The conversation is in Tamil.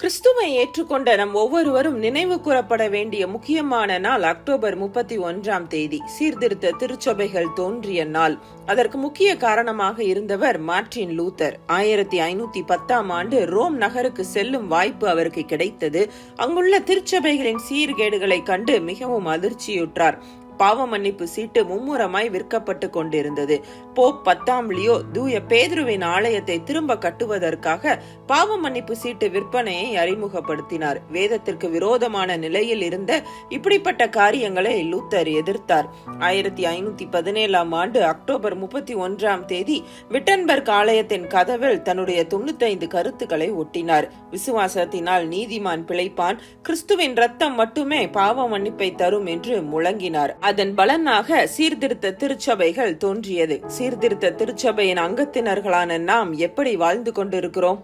கிறிஸ்துவை ஏற்றுக்கொண்ட நம் ஒவ்வொருவரும் நினைவு கூறப்பட வேண்டிய முக்கியமான நாள் அக்டோபர் 31 சீர்திருத்த திருச்சபைகள் தோன்றிய நாள். அதற்கு முக்கிய காரணமாக இருந்தவர் மார்ட்டின் லூத்தர். 1510 ரோம் நகருக்கு செல்லும் வாய்ப்பு அவருக்கு கிடைத்தது. அங்குள்ள திருச்சபைகளின் சீர்கேடுகளை கண்டு மிகவும் அதிர்ச்சியுற்றார். பாவ மன்னிப்பு சீட்டு மும்முரமாய் விற்கப்பட்டு கொண்டிருந்தது. போப் 10 லியோ தூய பேதுருவின் ஆலயத்தை திரும்ப கட்டுவதற்காக பாவ மன்னிப்பு சீட்டு விற்பனையை அறிமுகப்படுத்தினார். வேதத்திற்கு விரோதமான நிலையில் இருந்த இப்படிப்பட்ட காரியங்களை லூத்தர் எதிர்த்தார். 1517 அக்டோபர் 31 விட்டன்பர்க் ஆலயத்தின் கதவில் தன்னுடைய 95 கருத்துக்களை ஒட்டினார். விசுவாசத்தினால் நீதிமான் பிழைப்பான், கிறிஸ்துவின் ரத்தம் மட்டுமே பாவ மன்னிப்பை தரும் என்று முழங்கினார். அதன் பலனாக சீர்திருத்த திருச்சபைகள் தோன்றியது. சீர்திருத்த திருச்சபையின் அங்கத்தினர்களான நாம் எப்படி வாழ்ந்து கொண்டிருக்கிறோம்?